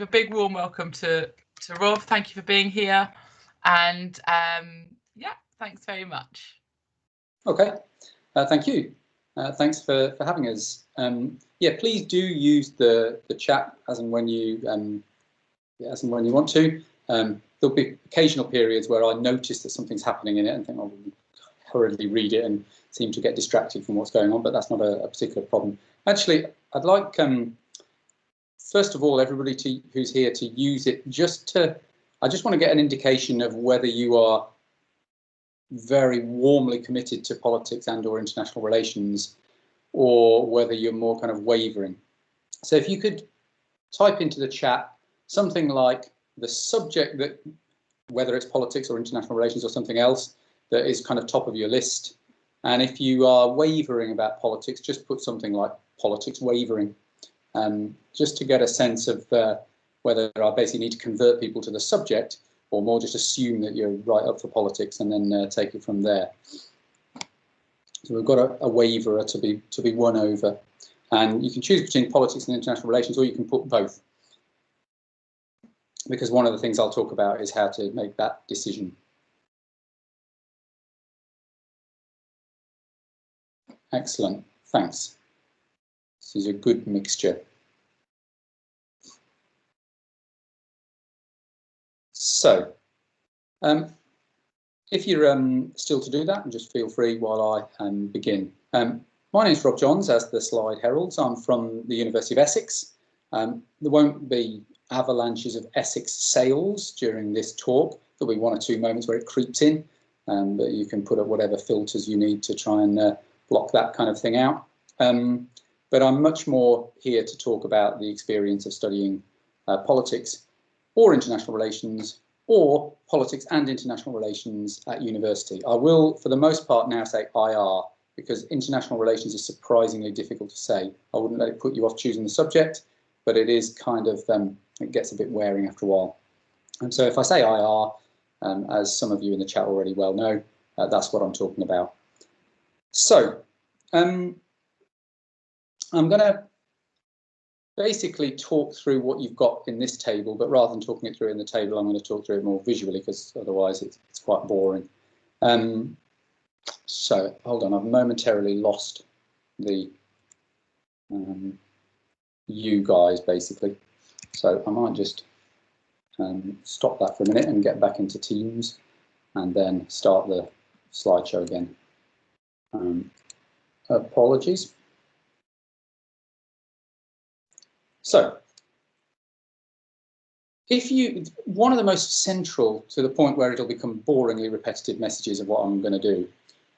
give a big warm welcome to Rob. Thank you for being here, and yeah, thanks very much. Okay, thank you. Thanks for having us. Yeah, please do use the chat as and when you want to. There'll be occasional periods where I notice that something's happening in it and think I'll hurriedly read it and seem to get distracted from what's going on, but that's not a particular problem. Actually, I'd like first of all everybody who's here to use it I just want to get an indication of whether you are very warmly committed to politics and or international relations, or whether you're more kind of wavering. So if you could type into the chat something like the subject, that whether it's politics or international relations or something else that is kind of top of your list. And if you are wavering about politics, just put something like politics wavering, just to get a sense of whether I basically need to convert people to the subject, or more just assume that you're right up for politics and then take it from there. So we've got a waverer to be won over, and you can choose between politics and international relations, or you can put both, because one of the things I'll talk about is how to make that decision. Excellent, thanks. This is a good mixture. So, if you're still to do that, just feel free while I begin. My name is Rob Johns, as the slide heralds. I'm from the University of Essex. There won't be avalanches of Essex sales during this talk. There'll be one or two moments where it creeps in, but you can put up whatever filters you need to try and block that kind of thing out. But I'm much more here to talk about the experience of studying politics or international relations, or politics and international relations at university. I will, for the most part, now say IR, because international relations is surprisingly difficult to say. I wouldn't let it put you off choosing the subject, but it is kind of, it gets a bit wearing after a while. And so if I say IR, as some of you in the chat already well know, that's what I'm talking about. So, I'm going to basically talk through what you've got in this table, but rather than talking it through in the table, I'm going to talk through it more visually, because otherwise it's quite boring. So hold on, I've momentarily lost the you guys basically. So I might just stop that for a minute and get back into Teams and then start the slideshow again. Apologies. So, one of the most central, to the point where it'll become boringly repetitive messages of what I'm going to do,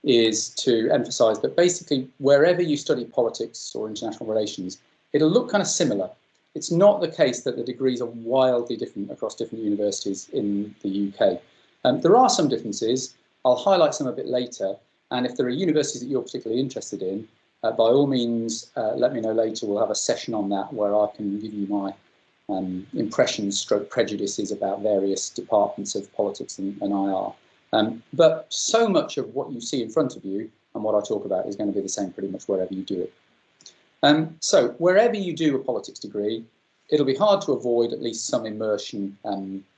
is to emphasize that basically wherever you study politics or international relations, it'll look kind of similar. It's not the case that the degrees are wildly different across different universities in the UK. There are some differences. I'll highlight some a bit later, and if there are universities that you're particularly interested in, by all means, let me know later. We'll have a session on that where I can give you my impressions stroke prejudices about various departments of politics and IR. But so much of what you see in front of you and what I talk about is going to be the same pretty much wherever you do it. So wherever you do a politics degree, it'll be hard to avoid at least some immersion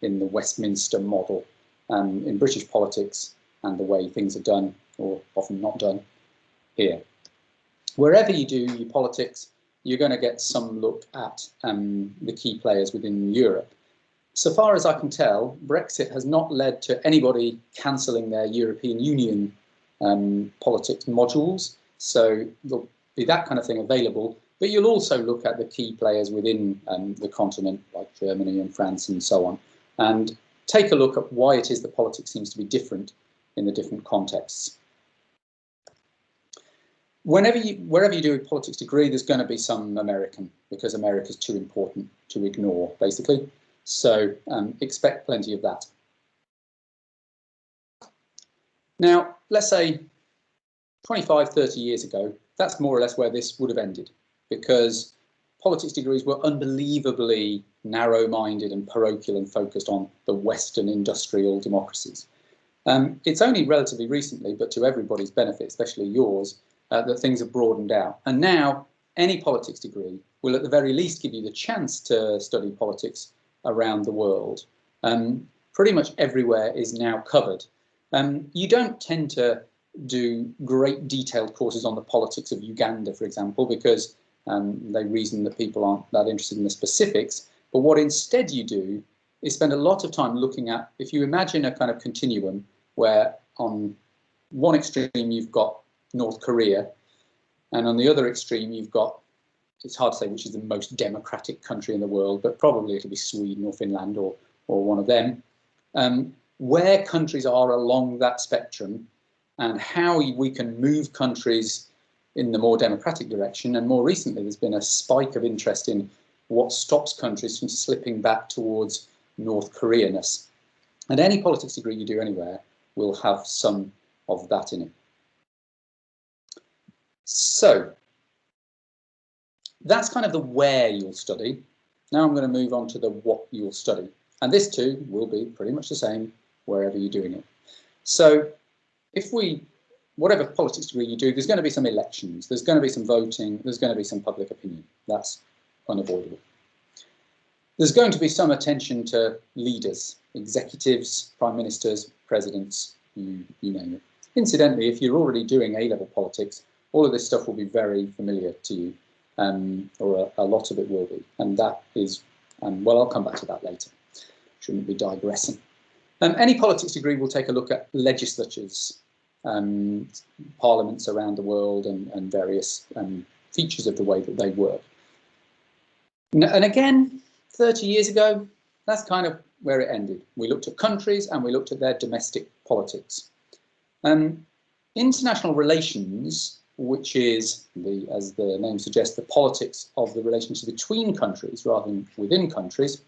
in the Westminster model in British politics and the way things are done, or often not done, here. Wherever you do your politics, you're going to get some look at the key players within Europe. So far as I can tell, Brexit has not led to anybody cancelling their European Union politics modules. So there'll be that kind of thing available. But you'll also look at the key players within the continent, like Germany and France and so on, and take a look at why it is that politics seems to be different in the different contexts. Wherever you do a politics degree, there's going to be some American, because America's too important to ignore, basically. So expect plenty of that. Now, let's say 25, 30 years ago, that's more or less where this would have ended, because politics degrees were unbelievably narrow-minded and parochial and focused on the Western industrial democracies. It's only relatively recently, but to everybody's benefit, especially yours, that things have broadened out. And now any politics degree will at the very least give you the chance to study politics around the world. Pretty much everywhere is now covered. You don't tend to do great detailed courses on the politics of Uganda, for example, because they reason that people aren't that interested in the specifics. But what instead you do is spend a lot of time looking at, if you imagine a kind of continuum where on one extreme you've got North Korea, and on the other extreme you've got, it's hard to say which is the most democratic country in the world, but probably it'll be Sweden or Finland or one of them. Where countries are along that spectrum and how we can move countries in the more democratic direction. And more recently, there's been a spike of interest in what stops countries from slipping back towards North Koreanness. And any politics degree you do anywhere will have some of that in it. So that's kind of the where you'll study. Now I'm going to move on to the what you'll study. And this too will be pretty much the same wherever you're doing it. So whatever politics degree you do, there's going to be some elections, there's going to be some voting, there's going to be some public opinion. That's unavoidable. There's going to be some attention to leaders, executives, prime ministers, presidents, you name it. Incidentally, if you're already doing A-level politics, all of this stuff will be very familiar to you, or a lot of it will be. And that is, well, I'll come back to that later. Shouldn't be digressing. Any politics degree will take a look at legislatures, parliaments around the world, and various features of the way that they work. And again, 30 years ago, that's kind of where it ended. We looked at countries and we looked at their domestic politics. International relations, which is, as the name suggests, the politics of the relationship between countries rather than within countries,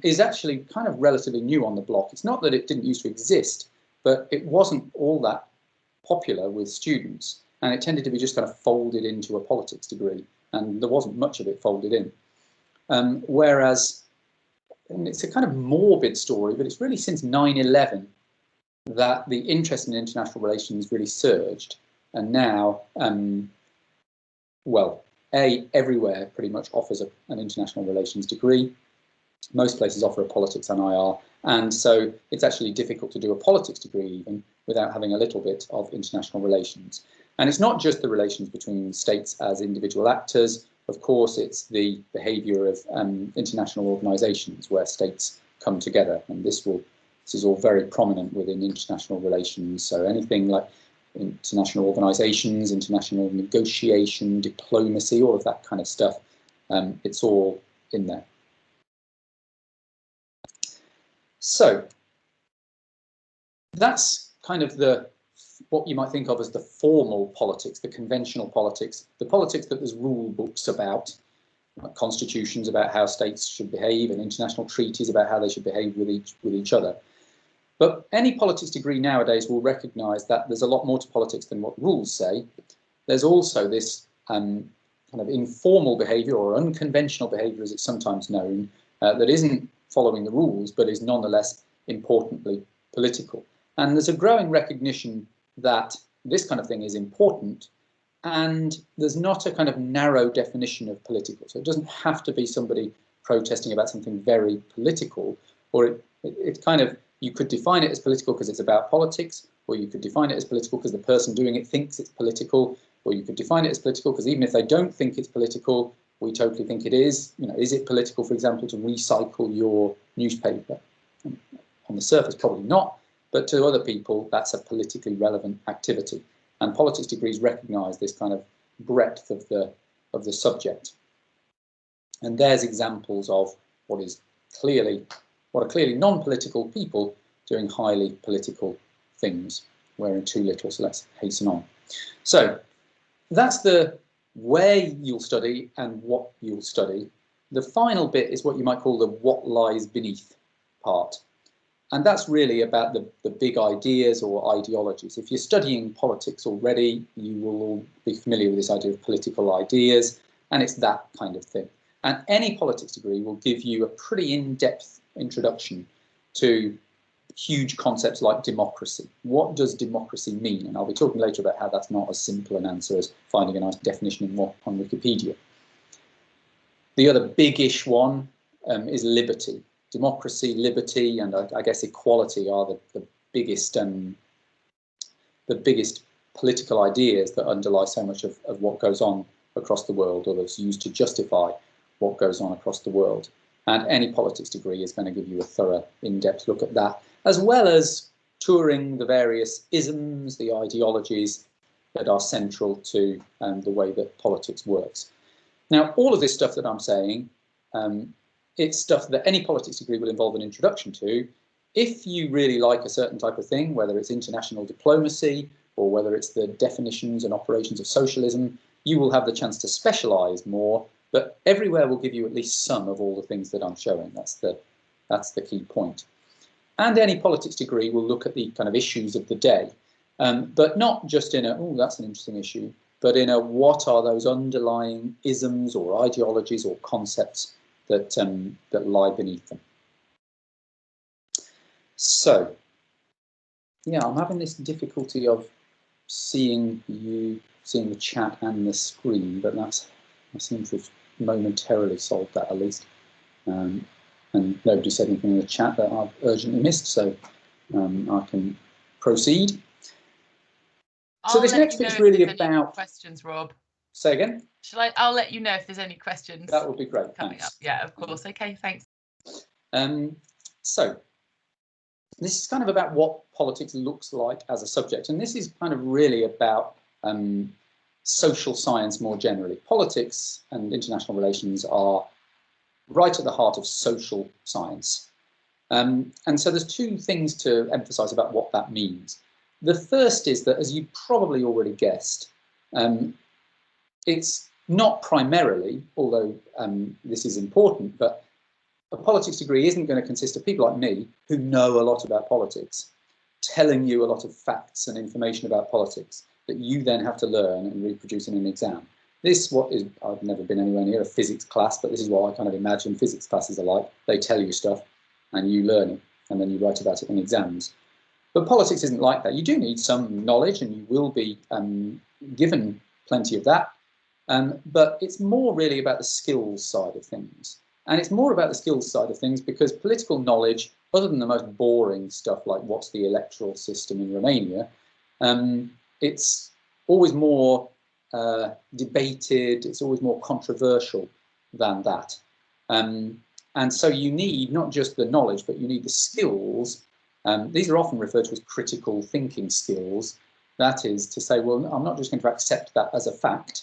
is actually kind of relatively new on the block. It's not that it didn't used to exist, but it wasn't all that popular with students, and it tended to be just kind of folded into a politics degree, and there wasn't much of it folded in. Whereas, and it's a kind of morbid story, but it's really since 9/11 that the interest in international relations really surged, and now, well, everywhere pretty much offers an international relations degree. Most places offer a politics and IR, and so it's actually difficult to do a politics degree even without having a little bit of international relations. And it's not just the relations between states as individual actors. Of course, it's the behaviour of international organisations where states come together, and this is all very prominent within international relations. So anything like international organisations, international negotiation, diplomacy, all of that kind of stuff, it's all in there. So that's kind of what you might think of as the formal politics, the conventional politics, the politics that there's rule books about, like constitutions about how states should behave and international treaties about how they should behave with each other. But any politics degree nowadays will recognise that there's a lot more to politics than what rules say. There's also this kind of informal behaviour, or unconventional behaviour as it's sometimes known, that isn't following the rules but is nonetheless importantly political. And there's a growing recognition that this kind of thing is important, and there's not a kind of narrow definition of political. So it doesn't have to be somebody protesting about something very political, or it kind of, you could define it as political because it's about politics, or you could define it as political because the person doing it thinks it's political, or you could define it as political because even if they don't think it's political, we totally think it is. You know, is it political, for example, to recycle your newspaper? On the surface, probably not, but to other people, that's a politically relevant activity. And politics degrees recognise this kind of breadth of the subject. And there's examples of what are clearly non-political people doing highly political things. Wearing too little, so let's hasten on. So that's the where you'll study and what you'll study. The final bit is what you might call the what lies beneath part. And that's really about the big ideas or ideologies. If you're studying politics already, you will all be familiar with this idea of political ideas, and it's that kind of thing. And any politics degree will give you a pretty in-depth introduction to huge concepts like democracy. What does democracy mean? And I'll be talking later about how that's not as simple an answer as finding a nice definition on Wikipedia. The other big-ish one is liberty. Democracy, liberty, and I guess equality are the biggest political ideas that underlie so much of what goes on across the world, or that's used to justify what goes on across the world. And any politics degree is going to give you a thorough, in-depth look at that, as well as touring the various isms, the ideologies that are central to the way that politics works. Now, all of this stuff that I'm saying, it's stuff that any politics degree will involve an introduction to. If you really like a certain type of thing, whether it's international diplomacy or whether it's the definitions and operations of socialism, you will have the chance to specialise more. But everywhere will give you at least some of all the things that I'm showing. That's the key point. And any politics degree will look at the kind of issues of the day, but not just in a, oh, that's an interesting issue, but in a, what are those underlying isms or ideologies or concepts that lie beneath them. So, yeah, I'm having this difficulty of seeing the chat and the screen, but I seem to have momentarily solved that at least. And nobody said anything in the chat that I've urgently missed, so I can proceed. So this next bit is really about questions, Rob. Say again? I'll let you know if there's any questions. That would be great. Coming up. Yeah, of course. Okay, thanks. So this is kind of about what politics looks like as a subject, and this is kind of really about social science more generally. Politics and international relations are right at the heart of social science. And so there's two things to emphasize about what that means. The first is that, as you probably already guessed, it's not primarily, although this is important, but a politics degree isn't going to consist of people like me who know a lot about politics, telling you a lot of facts and information about politics that you then have to learn and reproduce in an exam. I've never been anywhere near a physics class, but this is what I kind of imagine physics classes are like. They tell you stuff and you learn it, and then you write about it in exams. But politics isn't like that. You do need some knowledge, and you will be given plenty of that. But it's more really about the skills side of things. And it's more about the skills side of things because political knowledge, other than the most boring stuff like what's the electoral system in Romania, it's always more debated, it's always more controversial than that. And so you need not just the knowledge, but you need the skills. These are often referred to as critical thinking skills. That is to say, well, I'm not just going to accept that as a fact.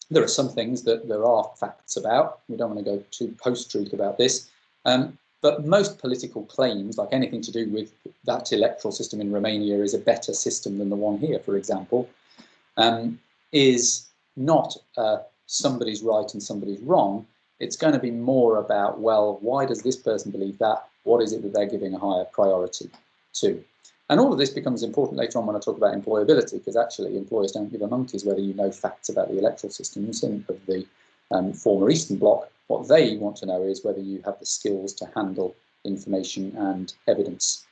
There are some things that there are facts about. We don't want to go too post-truth about this. But most political claims, like anything to do with that electoral system in Romania is a better system than the one here, for example, is not somebody's right and somebody's wrong. It's going to be more about, well, why does this person believe that? What is it that they're giving a higher priority to? And all of this becomes important later on when I talk about employability, because actually employers don't give a monkey's whether you know facts about the electoral systems of the former Eastern Bloc. What they want to know is whether you have the skills to handle information and evidence.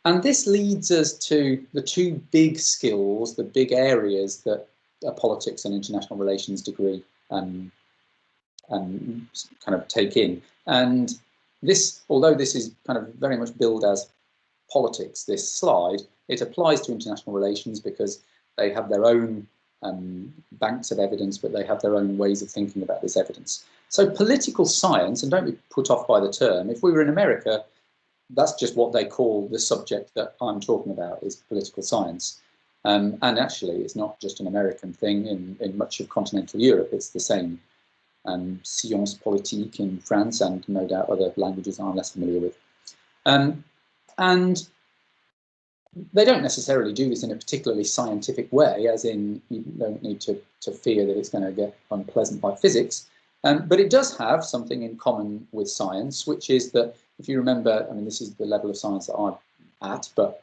And this leads us to the two big skills, the big areas that a politics and international relations degree kind of take in. And this, although this is kind of very much billed as politics, this slide, it applies to international relations because they have their own banks of evidence, but they have their own ways of thinking about this evidence. So political science, and don't be put off by the term, if we were in America, that's just what they call the subject that I'm talking about, is political science. And actually, it's not just an American thing. In much of continental Europe, it's the same. Sciences politique in France, and no doubt other languages I'm less familiar with. And they don't necessarily do this in a particularly scientific way, as in you don't need to fear that it's going to get unpleasant like physics. But it does have something in common with science, which is that, if you remember, I mean, this is the level of science that I'm at, but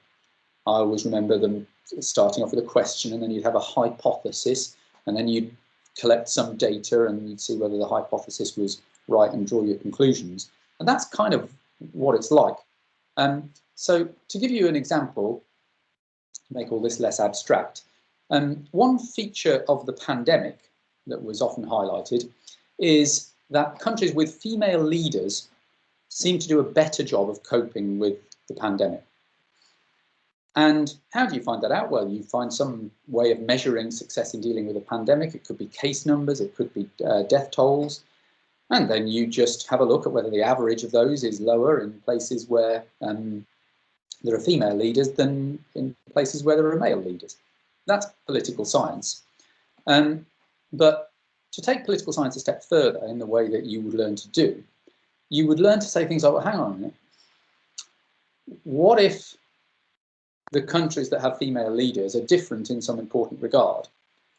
I always remember them starting off with a question, and then you'd have a hypothesis, and then you'd collect some data and you'd see whether the hypothesis was right and draw your conclusions. And that's kind of what it's like. So to give you an example, to make all this less abstract, one feature of the pandemic that was often highlighted is that countries with female leaders seem to do a better job of coping with the pandemic. And how do you find that out? Well, you find some way of measuring success in dealing with a pandemic. It could be case numbers, it could be death tolls. And then you just have a look at whether the average of those is lower in places where there are female leaders than in places where there are male leaders. That's political science. But to take political science a step further in the way that you would learn to do, you would learn to say things like, well, hang on a minute. What if the countries that have female leaders are different in some important regard?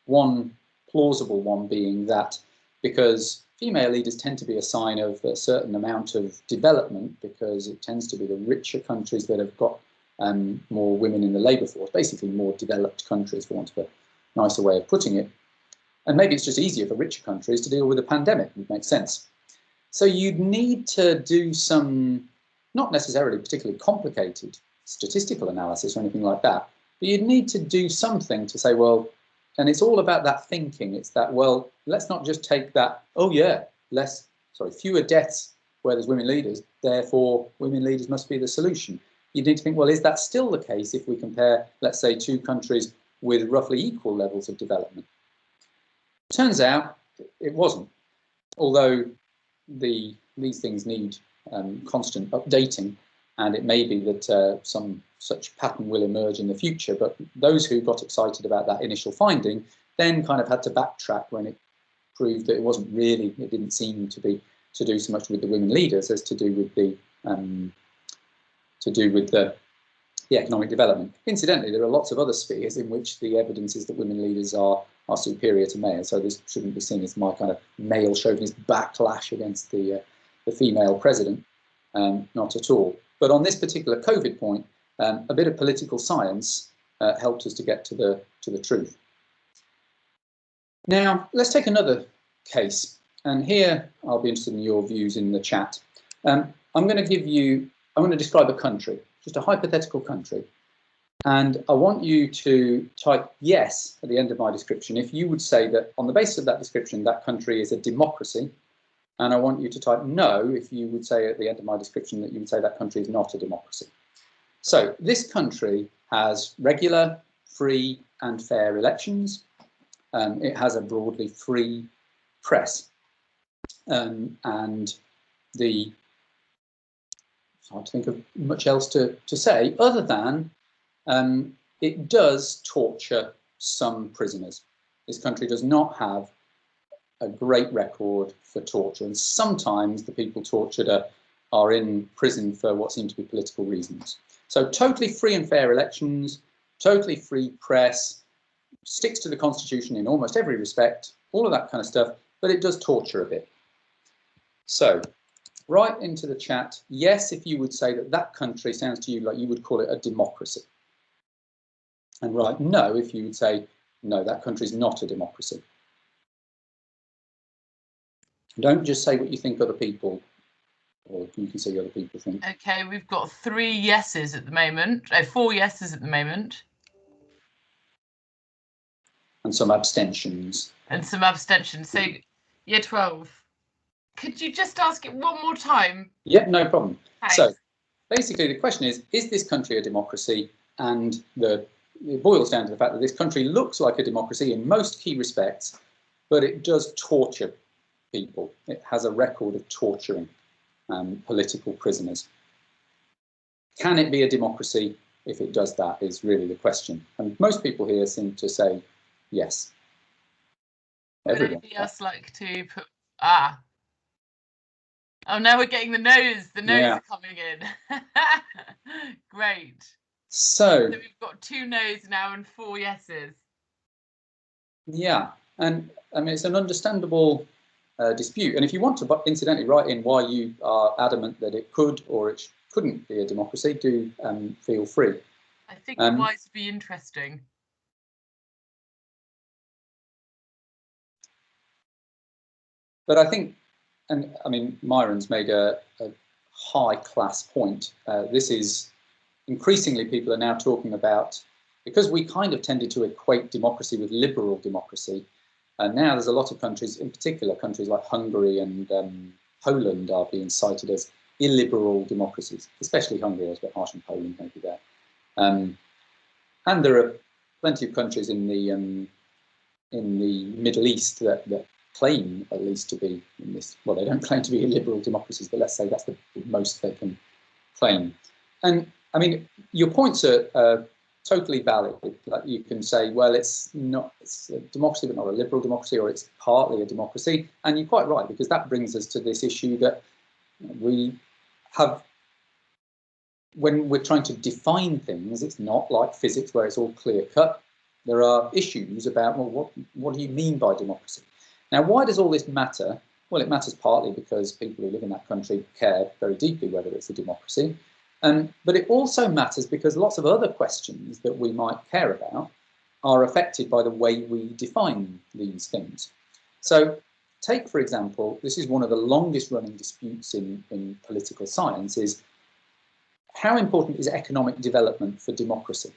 One plausible one being that because female leaders tend to be a sign of a certain amount of development, because it tends to be the richer countries that have got more women in the labour force, basically more developed countries, for want of a nicer way of putting it. And maybe it's just easier for richer countries to deal with a pandemic, it makes sense. So you'd need to do some, not necessarily particularly complicated statistical analysis or anything like that, but you'd need to do something to say, well, and it's all about that thinking. It's that, well, let's not just take that, oh yeah, fewer deaths where there's women leaders, therefore women leaders must be the solution. You need to think, well, is that still the case if we compare, let's say, two countries with roughly equal levels of development? Turns out it wasn't, although these things need constant updating, and it may be that some such pattern will emerge in the future, but those who got excited about that initial finding then kind of had to backtrack when it proved that it wasn't really, it didn't seem to be to do so much with the women leaders as to do with the economic development. Incidentally, there are lots of other spheres in which the evidence is that women leaders are superior to male, so this shouldn't be seen as my kind of male chauvinist backlash against the female president, not at all. But on this particular COVID point, a bit of political science helped us to get to the truth. Now, let's take another case, and here I'll be interested in your views in the chat. I'm going to describe a country, just a hypothetical country, and I want you to type yes at the end of my description if you would say that on the basis of that description that country is a democracy, and I want you to type no if you would say at the end of my description that you would say that country is not a democracy. So this country has regular, free and fair elections. It has a broadly free press, and it's hard to think of much else to say other than it does torture some prisoners. This country does not have a great record for torture, and sometimes the people tortured are in prison for what seem to be political reasons. So totally free and fair elections, totally free press, sticks to the constitution in almost every respect, all of that kind of stuff, but it does torture a bit. So write into the chat yes if you would say that that country sounds to you like you would call it a democracy, and write no if you would say no, that country is not a democracy. Don't just say what you think other people, or you can say other people think. Okay, we've got 3 yeses at the moment, 4 yeses at the moment. And some abstentions. And some abstentions. So, year 12. Could you just ask it one more time? Yeah, no problem. Thanks. So, basically the question is this country a democracy? And it boils down to the fact that this country looks like a democracy in most key respects, but it does torture people. It has a record of torturing political prisoners. Can it be a democracy if it does that is really the question. And most people here seem to say yes. Everyone. Would anybody else like to put... Ah. Oh, now we're getting the no's. The no's are coming in. Great. So we've got 2 no's now and 4 yeses. Yeah, and I mean, it's an understandable dispute. And if you want to, incidentally, write in why you are adamant that it could or it couldn't be a democracy, do feel free. I think why would be interesting. But I think, and I mean, Myron's made a high class point. This is increasingly people are now talking about, because we kind of tended to equate democracy with liberal democracy. And now there's a lot of countries, in particular countries like Hungary and Poland, are being cited as illiberal democracies, especially Hungary. I was a bit harsh on Poland maybe there. And there are plenty of countries in the Middle East that claim at least to be in this. Well, they don't claim to be illiberal democracies, but let's say that's the most they can claim. And I mean, your points are totally valid. Like you can say, well, it's a democracy, but not a liberal democracy, or it's partly a democracy. And you're quite right, because that brings us to this issue that we have. When we're trying to define things, it's not like physics where it's all clear cut. There are issues about, well, what do you mean by democracy? Now, why does all this matter? Well, it matters partly because people who live in that country care very deeply whether it's a democracy. But it also matters because lots of other questions that we might care about are affected by the way we define these things. So take, for example, this is one of the longest running disputes in political science, is how important is economic development for democracy?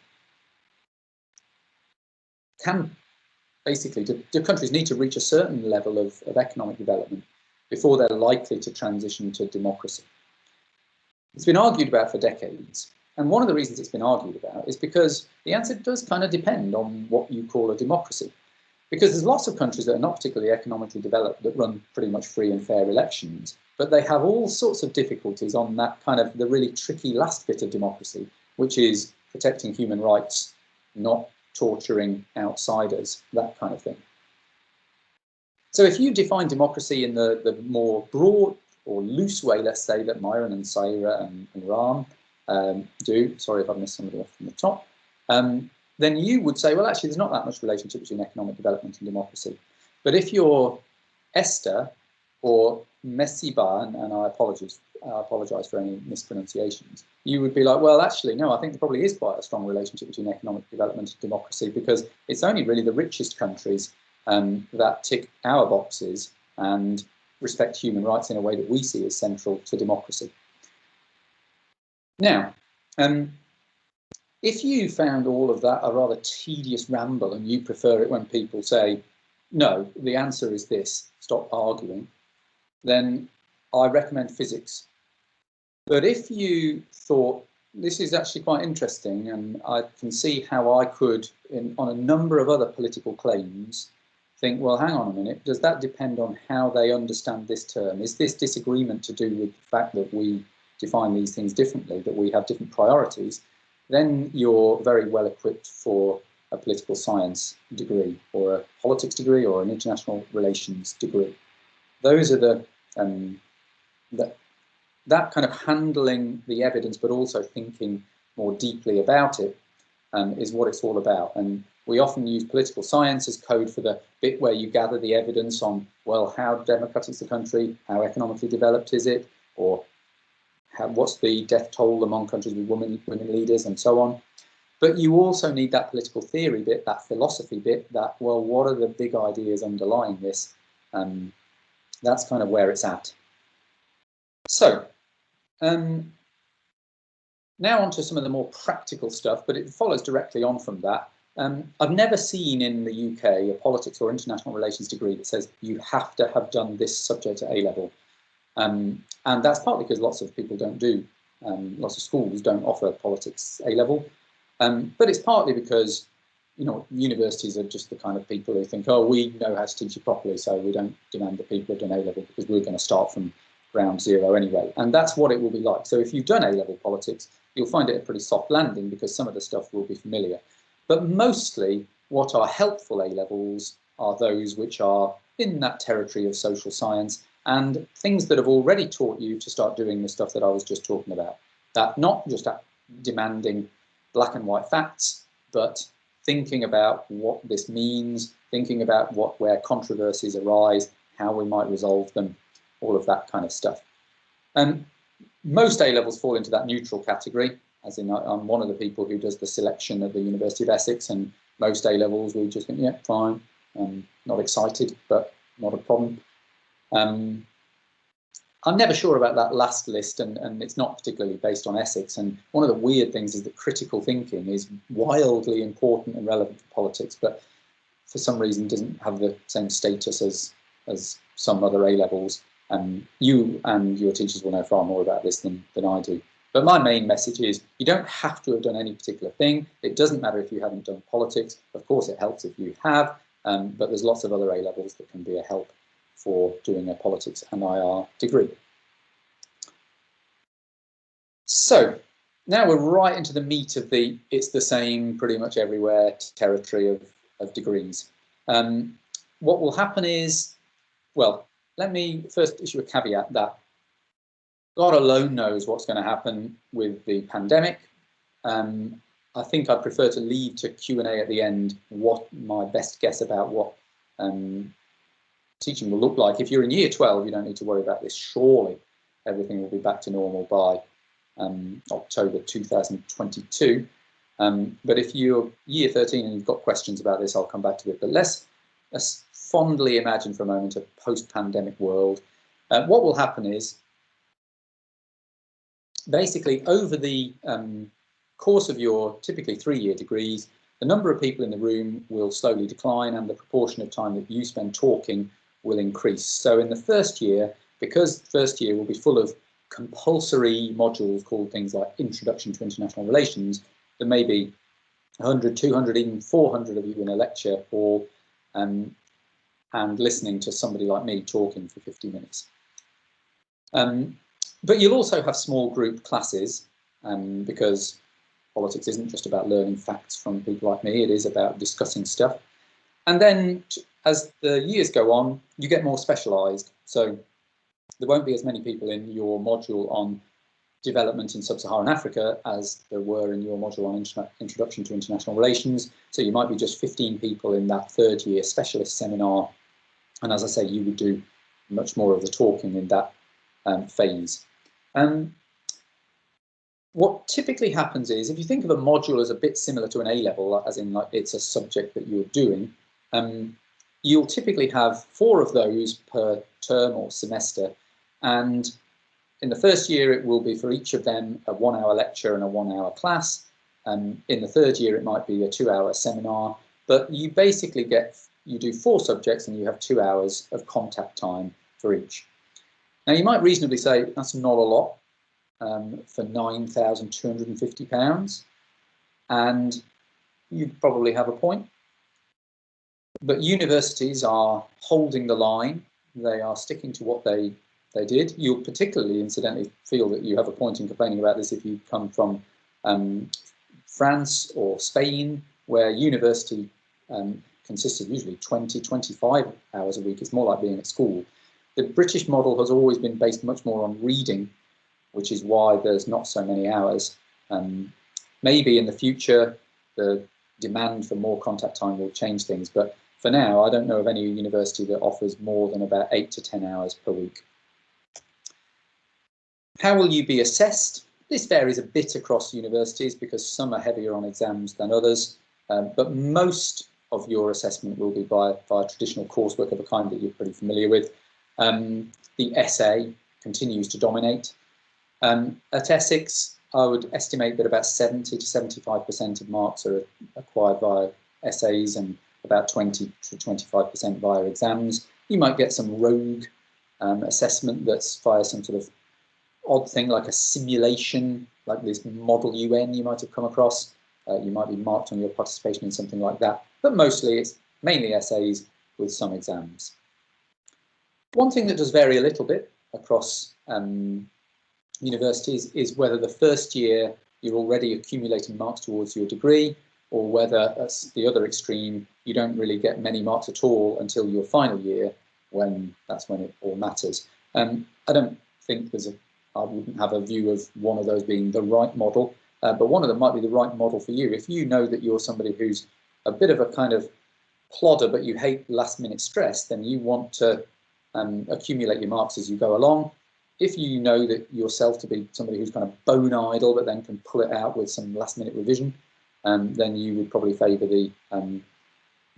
Basically, do countries need to reach a certain level of economic development before they're likely to transition to democracy? It's been argued about for decades. And one of the reasons it's been argued about is because the answer does kind of depend on what you call a democracy. Because there's lots of countries that are not particularly economically developed that run pretty much free and fair elections, but they have all sorts of difficulties on that kind of the really tricky last bit of democracy, which is protecting human rights, not torturing outsiders, that kind of thing. So if you define democracy in the more broad or loose way, let's say, that Myron and Saira and Ram do, sorry if I've missed somebody off from the top, then you would say, well, actually, there's not that much relationship between economic development and democracy. But if you're Esther or Messiba, and I apologise for any mispronunciations, you would be like, well, actually, no, I think there probably is quite a strong relationship between economic development and democracy, because it's only really the richest countries that tick our boxes and respect human rights in a way that we see as central to democracy. Now, if you found all of that a rather tedious ramble and you prefer it when people say, no, the answer is this, stop arguing, then I recommend physics. But if you thought, this is actually quite interesting and I can see how I could, on a number of other political claims, think, well, hang on a minute, does that depend on how they understand this term? Is this disagreement to do with the fact that we define these things differently, that we have different priorities? Then you're very well equipped for a political science degree or a politics degree or an international relations degree. Those are that kind of handling the evidence, but also thinking more deeply about it is what it's all about. And we often use political science as code for the bit where you gather the evidence on, well, how democratic is the country, how economically developed is it, or what's the death toll among countries with women leaders and so on. But you also need that political theory bit, that philosophy bit, that, well, what are the big ideas underlying this? That's kind of where it's at. So, now on to some of the more practical stuff, but it follows directly on from that. I've never seen in the UK a politics or international relations degree that says you have to have done this subject at A-level. And that's partly because lots of people don't do, lots of schools don't offer politics A-level. But it's partly because, you know, universities are just the kind of people who think, oh, we know how to teach you properly, so we don't demand that people have done A-level because we're going to start from ground zero anyway. And that's what it will be like. So if you've done A-level politics, you'll find it a pretty soft landing because some of the stuff will be familiar. But mostly what are helpful A-levels are those which are in that territory of social science and things that have already taught you to start doing the stuff that I was just talking about. That not just demanding black and white facts, but thinking about what this means, thinking about where controversies arise, how we might resolve them, all of that kind of stuff. And most A-levels fall into that neutral category, as in I'm one of the people who does the selection at the University of Essex, and most A-levels we just think, yeah, fine, not excited, but not a problem. I'm never sure about that last list, and it's not particularly based on Essex. And one of the weird things is that critical thinking is wildly important and relevant for politics, but for some reason doesn't have the same status as some other A-levels. You and your teachers will know far more about this than I do. But my main message is you don't have to have done any particular thing. It doesn't matter if you haven't done politics. Of course, it helps if you have, but there's lots of other A-levels that can be a help for doing a politics and IR degree. So now we're right into the meat of the it's the same pretty much everywhere territory of degrees. What will happen is, well, let me first issue a caveat that God alone knows what's going to happen with the pandemic. I think I'd prefer to leave to Q&A at the end what my best guess about what teaching will look like. If you're in year 12, you don't need to worry about this. Surely everything will be back to normal by October 2022. But if you're year 13 and you've got questions about this, I'll come back to it. But let's fondly imagine for a moment a post-pandemic world. What will happen is, basically, over the course of your typically 3-year degrees, the number of people in the room will slowly decline and the proportion of time that you spend talking will increase. So in the first year, because first year will be full of compulsory modules called things like Introduction to International Relations, there may be 100, 200, even 400 of you in a lecture hall and listening to somebody like me talking for 50 minutes. But you'll also have small group classes because politics isn't just about learning facts from people like me, it is about discussing stuff. And then as the years go on, you get more specialised. So there won't be as many people in your module on development in sub-Saharan Africa as there were in your module on Introduction to International Relations. So you might be just 15 people in that 3rd year specialist seminar. And as I say, you would do much more of the talking in that phase. What typically happens is, if you think of a module as a bit similar to an A-level, as in like it's a subject that you're doing, you'll typically have 4 of those per term or semester. And in the first year, it will be for each of them a 1-hour lecture and a 1-hour class. In the 3rd year, it might be a 2-hour seminar. But you basically you do 4 subjects and you have 2 hours of contact time for each. Now, you might reasonably say that's not a lot for £9,250, and you probably have a point. But universities are holding the line. They are sticking to what they did. You'll particularly, incidentally, feel that you have a point in complaining about this if you come from France or Spain, where university consists of usually 20, 25 hours a week. It's more like being at school. The British model has always been based much more on reading, which is why there's not so many hours. Maybe in the future, the demand for more contact time will change things. But for now, I don't know of any university that offers more than about 8 to 10 hours per week. How will you be assessed? This varies a bit across universities because some are heavier on exams than others. But most of your assessment will be by traditional coursework of a kind that you're pretty familiar with. The essay continues to dominate. At Essex, I would estimate that about 70 to 75% of marks are acquired via essays and about 20 to 25% via exams. You might get some rogue assessment that's via some sort of odd thing like a simulation, like this Model UN you might have come across. You might be marked on your participation in something like that. But mostly it's mainly essays with some exams. One thing that does vary a little bit across universities is whether the first year you're already accumulating marks towards your degree, or whether, at the other extreme, you don't really get many marks at all until your final year, that's when it all matters. I don't think I wouldn't have a view of one of those being the right model, but one of them might be the right model for you. If you know that you're somebody who's a bit of a kind of plodder, but you hate last-minute stress, then you want to accumulate your marks as you go along. If you know that yourself to be somebody who's kind of bone idle, but then can pull it out with some last-minute revision, then you would probably favour the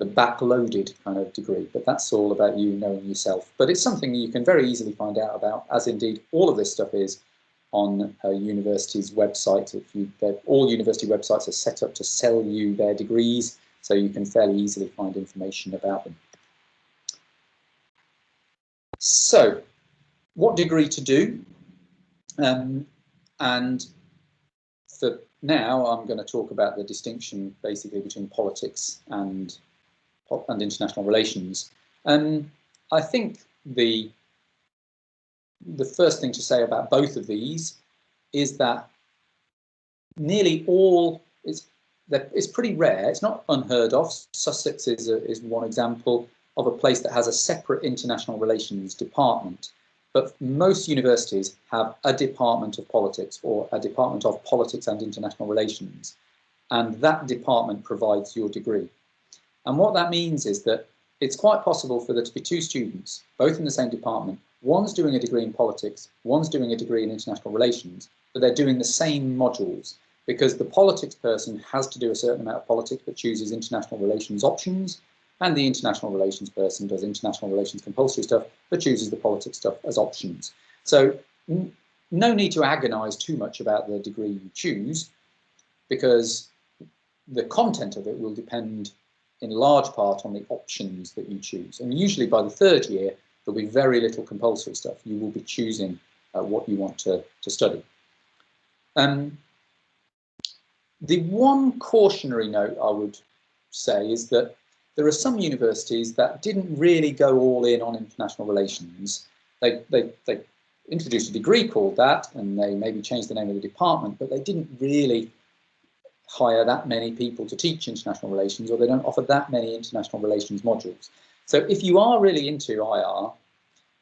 the backloaded kind of degree, but that's all about you knowing yourself. But it's something you can very easily find out about, as indeed all of this stuff is on a university's website. All university websites are set up to sell you their degrees, so you can fairly easily find information about them. So, what degree to do? And for now, I'm going to talk about the distinction basically between politics and international relations. I think the first thing to say about both of these is that nearly all it's pretty rare. It's not unheard of. Sussex is one example of a place that has a separate international relations department. But most universities have a department of politics or a department of politics and international relations. And that department provides your degree. And what that means is that it's quite possible for there to be two students, both in the same department. One's doing a degree in politics, one's doing a degree in international relations, but they're doing the same modules, because the politics person has to do a certain amount of politics but chooses international relations options, and the international relations person does international relations compulsory stuff but chooses the politics stuff as options. So no need to agonize too much about the degree you choose, because the content of it will depend in large part on the options that you choose. And usually by the third year, there'll be very little compulsory stuff. You will be choosing what you want to study. The one cautionary note I would say is that there are some universities that didn't really go all in on international relations. They introduced a degree called that, and they maybe changed the name of the department, but they didn't really hire that many people to teach international relations, or they don't offer that many international relations modules. So if you are really into IR,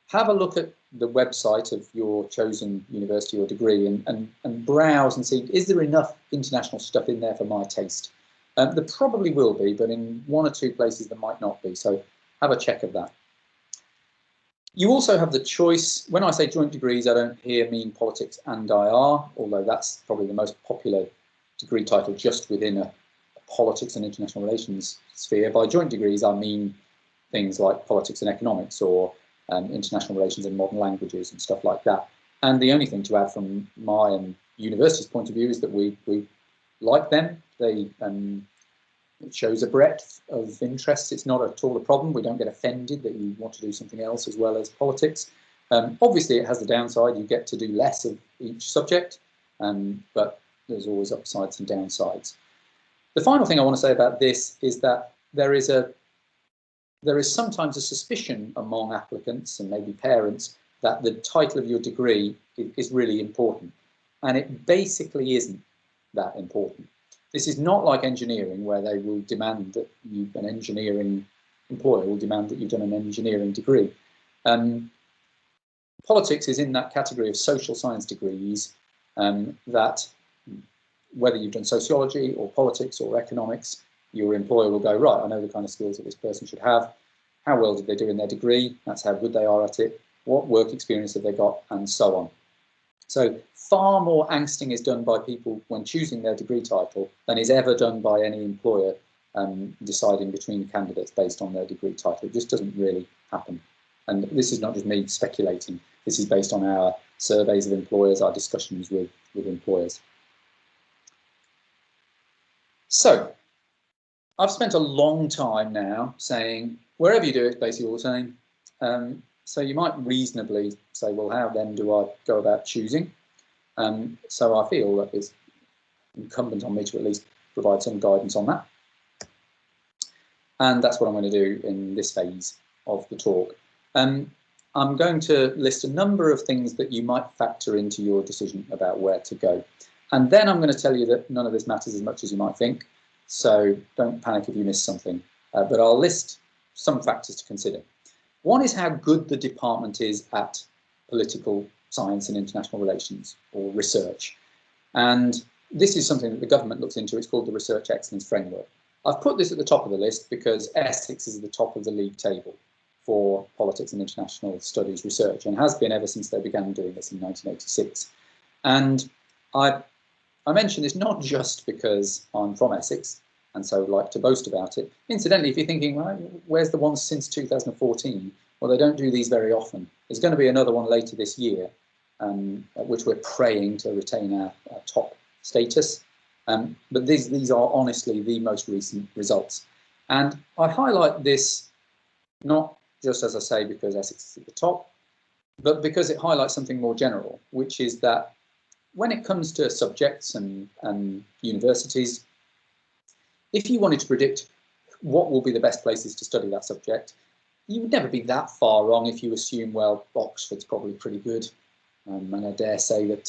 have a look at the website of your chosen university or degree and browse and see, is there enough international stuff in there for my taste? There probably will be, but in one or two places there might not be, so have a check of that. You also have the choice. When I say joint degrees, I don't here mean politics and IR, although that's probably the most popular degree title just within a politics and international relations sphere. By joint degrees, I mean things like politics and economics, or international relations and modern languages and stuff like that. And the only thing to add from my and university's point of view is that we like them. They it shows a breadth of interests. It's not at all a problem. We don't get offended that you want to do something else as well as politics. Obviously, it has the downside. You get to do less of each subject, but there's always upsides and downsides. The final thing I want to say about this is that there is sometimes a suspicion among applicants and maybe parents that the title of your degree is really important. And it basically isn't that important. This is not like engineering, where they will demand that an engineering employer will demand that you've done an engineering degree. Politics is in that category of social science degrees that whether you've done sociology or politics or economics, your employer will go, right, I know the kind of skills that this person should have. How well did they do in their degree? That's how good they are at it. What work experience have they got? And so on. So far more angsting is done by people when choosing their degree title than is ever done by any employer deciding between candidates based on their degree title. It just doesn't really happen. And this is not just me speculating. This is based on our surveys of employers, our discussions with employers. So I've spent a long time now saying wherever you do it, it's basically all the same. So you might reasonably say, well, how then do I go about choosing? So I feel that it's incumbent on me to at least provide some guidance on that. And that's what I'm going to do in this phase of the talk. I'm going to list a number of things that you might factor into your decision about where to go. And then I'm going to tell you that none of this matters as much as you might think. So don't panic if you miss something. But I'll list some factors to consider. One is how good the department is at political science and international relations, or research. And this is something that the government looks into. It's called the Research Excellence Framework. I've put this at the top of the list because Essex is at the top of the league table for politics and international studies research, and has been ever since they began doing this in 1986. And I mention this not just because I'm from Essex, and so like to boast about it. Incidentally, if you're thinking, well, where's the ones since 2014? Well, they don't do these very often. There's going to be another one later this year, at which we're praying to retain our top status. But these are honestly the most recent results. And I highlight this not just, as I say, because Essex is at the top, but because it highlights something more general, which is that when it comes to subjects and universities, if you wanted to predict what will be the best places to study that subject, you would never be that far wrong if you assume, well, Oxford's probably pretty good, and I dare say that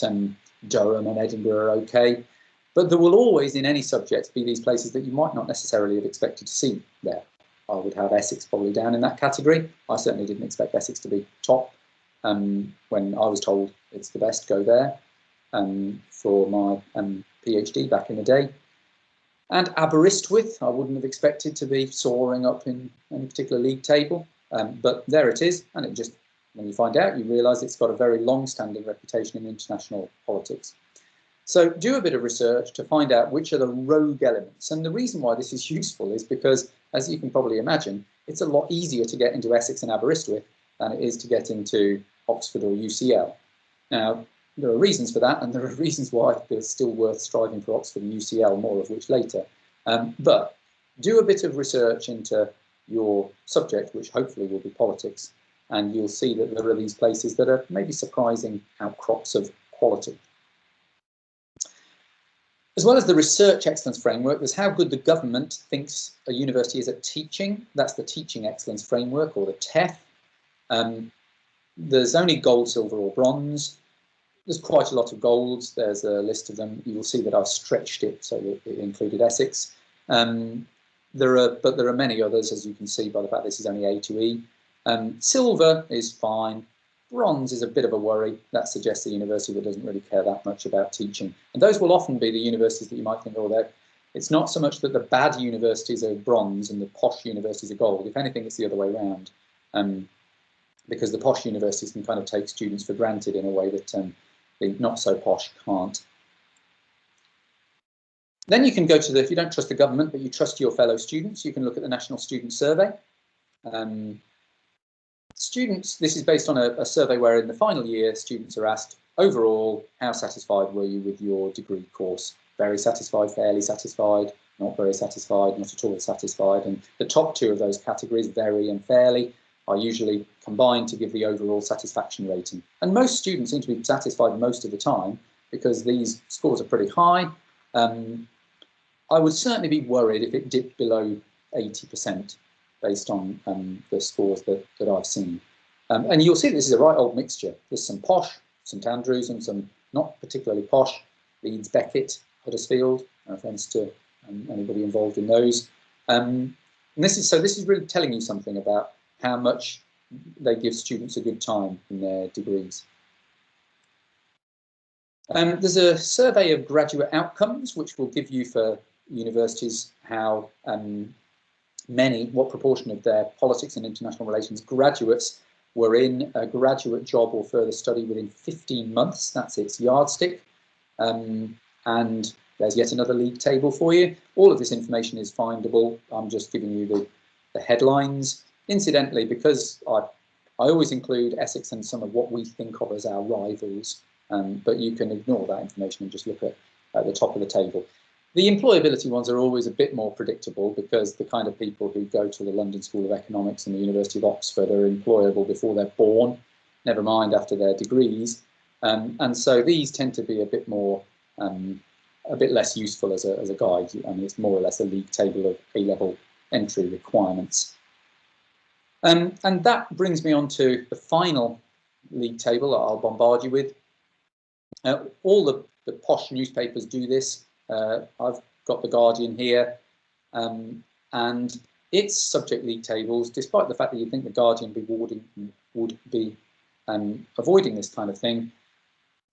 Durham and Edinburgh are okay. But there will always, in any subject, be these places that you might not necessarily have expected to see there. I would have Essex probably down in that category. I certainly didn't expect Essex to be top. When I was told it's the best, go there for my PhD back in the day. And Aberystwyth, I wouldn't have expected to be soaring up in any particular league table, but there it is. And it just, when you find out, you realise it's got a very long-standing reputation in international politics. So do a bit of research to find out which are the rogue elements. And the reason why this is useful is because, as you can probably imagine, it's a lot easier to get into Essex and Aberystwyth than it is to get into Oxford or UCL. Now, there are reasons for that, and there are reasons why it's still worth striving for Oxford and UCL, more of which later. But do a bit of research into your subject, which hopefully will be politics, and you'll see that there are these places that are maybe surprising outcrops of quality. As well as the research excellence framework, there's how good the government thinks a university is at teaching. That's the teaching excellence framework, or the TEF. There's only gold, silver or bronze. There's quite a lot of golds. There's a list of them. You will see that I've stretched it so that it included Essex. There are many others, as you can see by the fact this is only A to E. Silver is fine. Bronze is a bit of a worry. That suggests a university that doesn't really care that much about teaching. And those will often be the universities that you might think, oh, it's not so much that the bad universities are bronze and the posh universities are gold. If anything, it's the other way around. Because the posh universities can kind of take students for granted in a way that the not so posh can't. Then you can go to if you don't trust the government, but you trust your fellow students, you can look at the National Student Survey. Students, this is based on a survey where in the final year, students are asked, overall, how satisfied were you with your degree course? Very satisfied, fairly satisfied, not very satisfied, not at all satisfied. And the top two of those categories, very and fairly, are usually combined to give the overall satisfaction rating. And most students seem to be satisfied most of the time because these scores are pretty high. I would certainly be worried if it dipped below 80%. Based on the scores that I've seen. And you'll see this is a right old mixture. There's some posh, St Andrews, and some not particularly posh, Leeds, Beckett, Huddersfield, no offence to anybody involved in those. And this is really telling you something about how much they give students a good time in their degrees. There's a survey of graduate outcomes, which will give you for universities how what proportion of their politics and international relations graduates were in a graduate job or further study within 15 months. That's its yardstick. And there's yet another league table for you. All of this information is findable. I'm just giving you the headlines. Incidentally, because I always include Essex and some of what we think of as our rivals, but you can ignore that information and just look at the top of the table. The employability ones are always a bit more predictable because the kind of people who go to the London School of Economics and the University of Oxford are employable before they're born, never mind after their degrees. And so these tend to be a bit more, a bit less useful as a guide. I mean, it's more or less a league table of A-level entry requirements. And that brings me on to the final league table that I'll bombard you with. All the posh newspapers do this. I've got The Guardian here, and its subject league tables, despite the fact that you'd think The Guardian would be avoiding this kind of thing,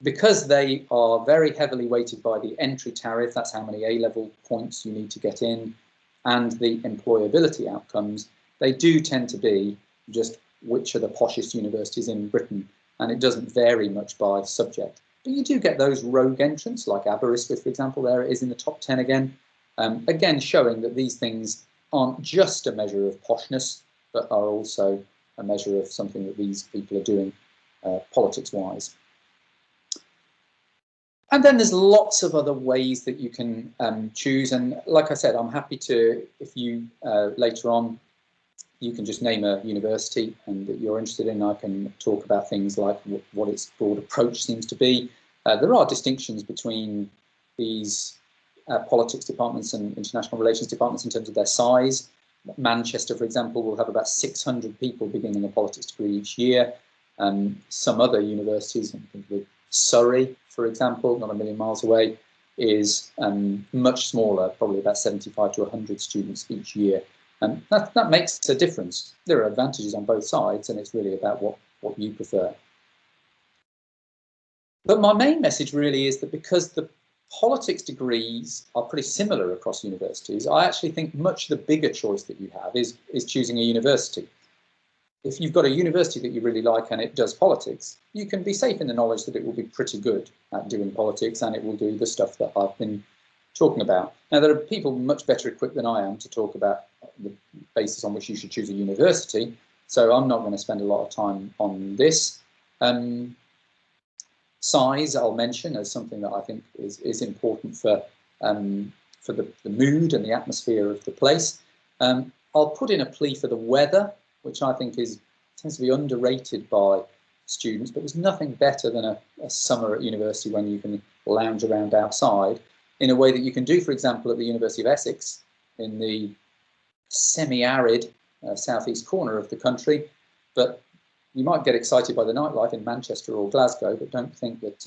because they are very heavily weighted by the entry tariff, that's how many A-level points you need to get in, and the employability outcomes, they do tend to be just which are the poshest universities in Britain, and it doesn't vary much by subject. But you do get those rogue entrants, like Aberystwyth, for example. There it is in the top 10 again. Again, showing that these things aren't just a measure of poshness, but are also a measure of something that these people are doing politics-wise. And then there's lots of other ways that you can choose. And like I said, I'm happy to, if you later on, you can just name a university and that you're interested in. I can talk about things like what its broad approach seems to be. There are distinctions between these politics departments and international relations departments in terms of their size. Manchester, for example, will have about 600 people beginning a politics degree each year. Some other universities, I think with Surrey, for example, not a million miles away, is much smaller, probably about 75 to 100 students each year. And that makes a difference. There are advantages on both sides, and it's really about what you prefer. But my main message really is that because the politics degrees are pretty similar across universities, I actually think much the bigger choice that you have is choosing a university. If you've got a university that you really like and it does politics, you can be safe in the knowledge that it will be pretty good at doing politics and it will do the stuff that I've been talking about. Now, there are people much better equipped than I am to talk about the basis on which you should choose a university, so I'm not going to spend a lot of time on this. Size, I'll mention as something that I think is important for the mood and the atmosphere of the place. I'll put in a plea for the weather, which I think tends to be underrated by students, but there's nothing better than a summer at university when you can lounge around outside in a way that you can do, for example, at the University of Essex in the semi-arid southeast corner of the country. But you might get excited by the nightlife in Manchester or Glasgow, but don't think that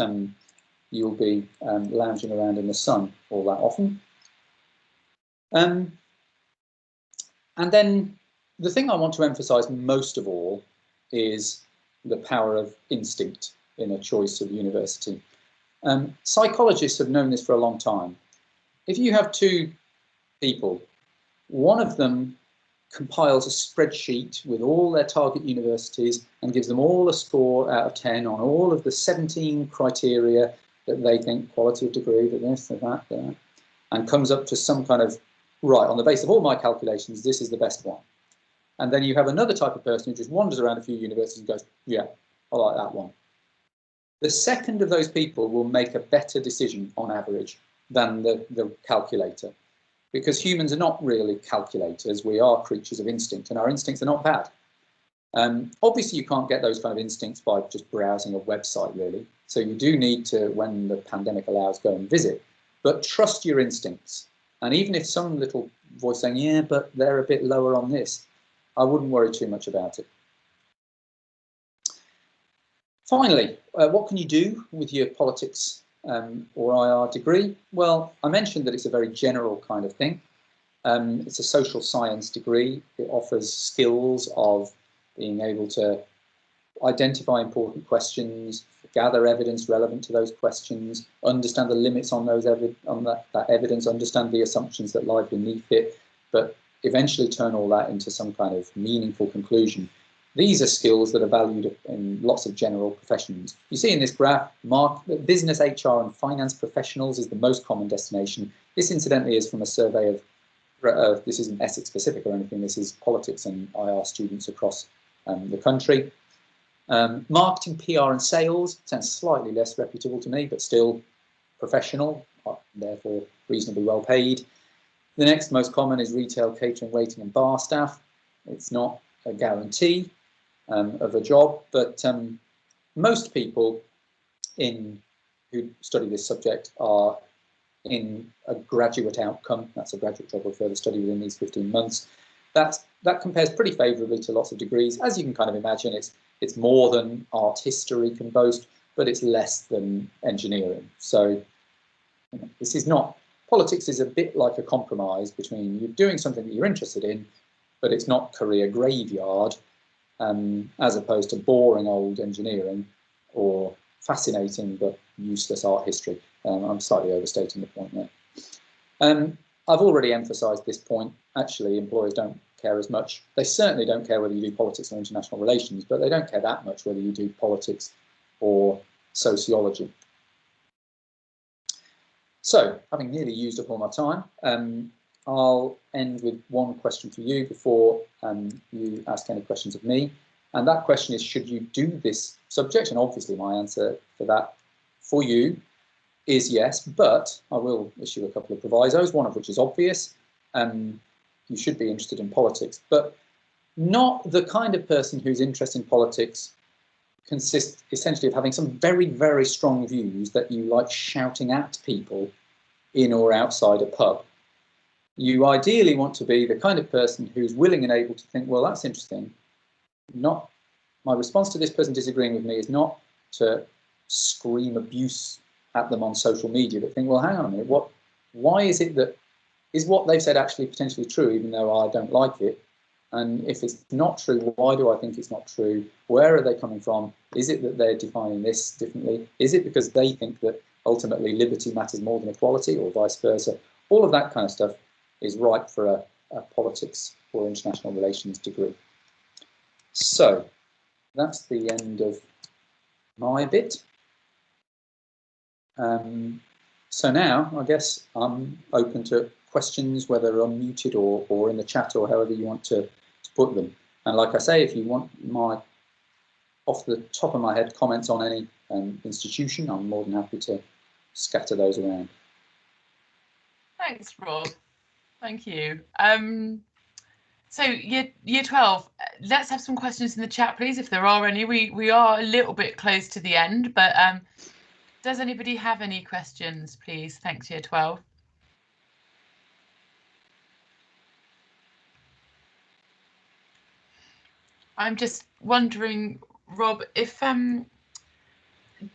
you'll be lounging around in the sun all that often. And then the thing I want to emphasize most of all is the power of instinct in a choice of university. Psychologists have known this for a long time. If you have two people, one of them compiles a spreadsheet with all their target universities and gives them all a score out of 10 on all of the 17 criteria that they think, quality of degree, this, that, and comes up to some kind of, right, on the basis of all my calculations, this is the best one. And then you have another type of person who just wanders around a few universities and goes, yeah, I like that one. The second of those people will make a better decision on average than the calculator, because humans are not really calculators. We are creatures of instinct, and our instincts are not bad. Obviously, you can't get those kind of instincts by just browsing a website, really. So you do need to, when the pandemic allows, go and visit. But trust your instincts. And even if some little voice saying, yeah, but they're a bit lower on this, I wouldn't worry too much about it. Finally, what can you do with your politics or IR degree? Well, I mentioned that it's a very general kind of thing. It's a social science degree. It offers skills of being able to identify important questions, gather evidence relevant to those questions, understand the limits on those that evidence, understand the assumptions that lie beneath it, but eventually turn all that into some kind of meaningful conclusion. These are skills that are valued in lots of general professions. You see in this graph, business, HR and finance professionals is the most common destination. This incidentally is from a survey of, this isn't Essex specific or anything, this is politics and IR students across the country. Marketing, PR and sales sounds slightly less reputable to me, but still professional, therefore reasonably well paid. The next most common is retail, catering, waiting and bar staff. It's not a guarantee of a job, but most people who study this subject are in a graduate outcome. That's a graduate job or further study within these 15 months. That compares pretty favourably to lots of degrees. As you can kind of imagine, it's more than art history can boast, but it's less than engineering. So this is not, politics is a bit like a compromise between you doing something that you're interested in, but it's not career graveyard, as opposed to boring old engineering or fascinating but useless art history. I'm slightly overstating the point there. I've already emphasised this point. Actually, employers don't care as much. They certainly don't care whether you do politics or international relations, but they don't care that much whether you do politics or sociology. So, having nearly used up all my time, I'll end with one question for you before you ask any questions of me. And that question is, should you do this subject? And obviously my answer for that for you is yes, but I will issue a couple of provisos, one of which is obvious. You should be interested in politics, but not the kind of person whose interest in politics consists essentially of having some very, very strong views that you like shouting at people in or outside a pub. You ideally want to be the kind of person who's willing and able to think, well, that's interesting. Not my response to this person disagreeing with me is not to scream abuse at them on social media, but think, well, hang on a minute, why is it that, is what they've said actually potentially true, even though I don't like it? And if it's not true, why do I think it's not true? Where are they coming from? Is it that they're defining this differently? Is it because they think that ultimately liberty matters more than equality, or vice versa? All of that kind of stuff is ripe for a politics or international relations degree. So that's the end of my bit. So now I guess I'm open to questions, whether unmuted or in the chat or however you want to put them. And like I say, if you want my, off the top of my head, comments on any institution, I'm more than happy to scatter those around. Thanks, Rob. Thank you. So year 12, let's have some questions in the chat, please, if there are any. We are a little bit close to the end, but does anybody have any questions, please? Thanks, year 12. I'm just wondering, Rob, if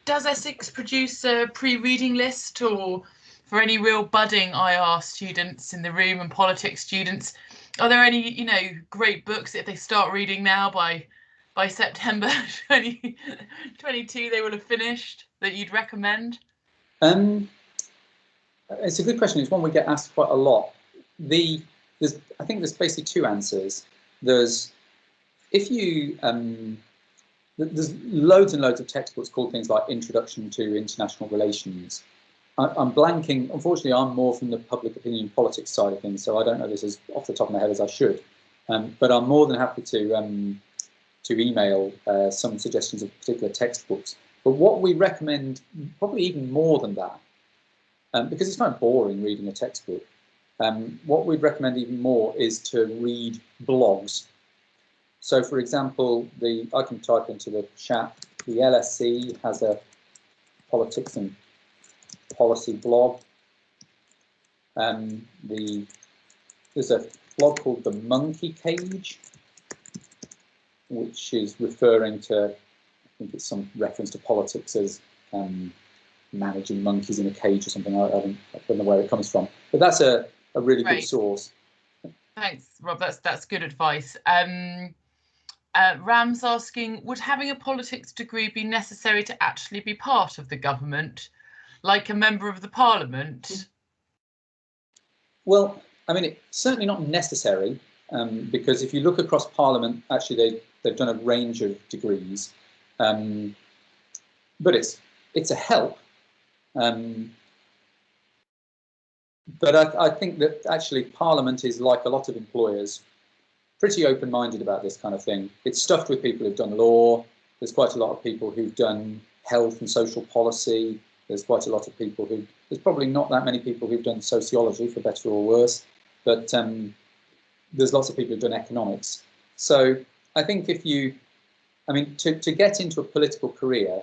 does Essex produce a pre-reading list, or for any real budding IR students in the room and politics students, are there any, you know, great books that if they start reading now by September 2022 they will have finished, that you'd recommend? It's a good question. It's one we get asked quite a lot. I think there's basically two answers. There's, if you there's loads and loads of textbooks called things like Introduction to International Relations. I'm blanking. Unfortunately, I'm more from the public opinion politics side of things, so I don't know this as off the top of my head as I should. But I'm more than happy to email some suggestions of particular textbooks. But what we recommend, probably even more than that, because it's kind of boring reading a textbook, what we'd recommend even more is to read blogs. So, for example, I can type into the chat, the LSE has a politics and policy blog. There's a blog called The Monkey Cage, which is referring to, I think it's some reference to politics as managing monkeys in a cage or something. I don't know where it comes from, but that's a really good source. Thanks, Rob. That's good advice. Ram's asking, would having a politics degree be necessary to actually be part of the government, like a member of the parliament? Well, I mean, it's certainly not necessary, because if you look across Parliament, actually they've done a range of degrees, but it's a help. But I think that actually Parliament is, like a lot of employers, pretty open-minded about this kind of thing. It's stuffed with people who've done law. There's quite a lot of people who've done health and social policy. There's quite a lot of people there's probably not that many people who've done sociology, for better or worse, but there's lots of people who've done economics. So I think to get into a political career,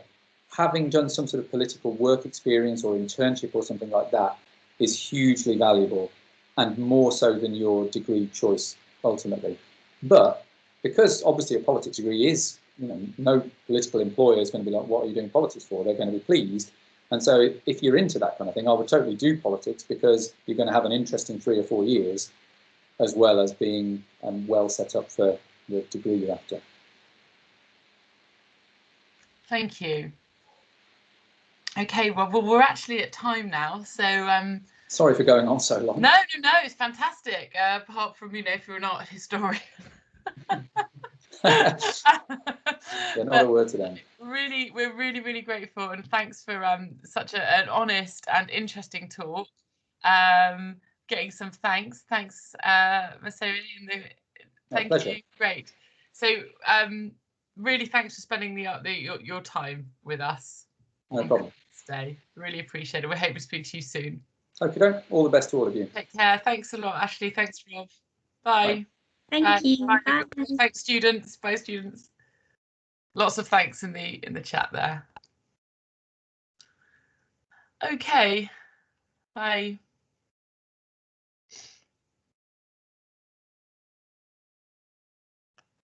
having done some sort of political work experience or internship or something like that is hugely valuable, and more so than your degree choice ultimately. But because obviously a politics degree is, no political employer is going to be like, what are you doing politics for? They're going to be pleased. And so if you're into that kind of thing, I would totally do politics, because you're going to have an interesting 3 or 4 years, as well as being well set up for the degree you're after. Thank you. Okay, well, we're actually at time now, so sorry for going on so long. No, it's fantastic. Apart from, if you're not a historian. Yeah, not a word to them. we're really grateful, and thanks for such an honest and interesting talk. Getting some thanks, Masori, thank you. Great. So really thanks for spending your time with us. No problem. Today, really appreciate it. We hope to speak to you soon. Okay, all the best to all of you. Take care. Thanks a lot, Ashley. Thanks, Rob. Bye. Thank you. Bye. Thanks, students. Bye, students. Lots of thanks in the chat there. Okay. Bye.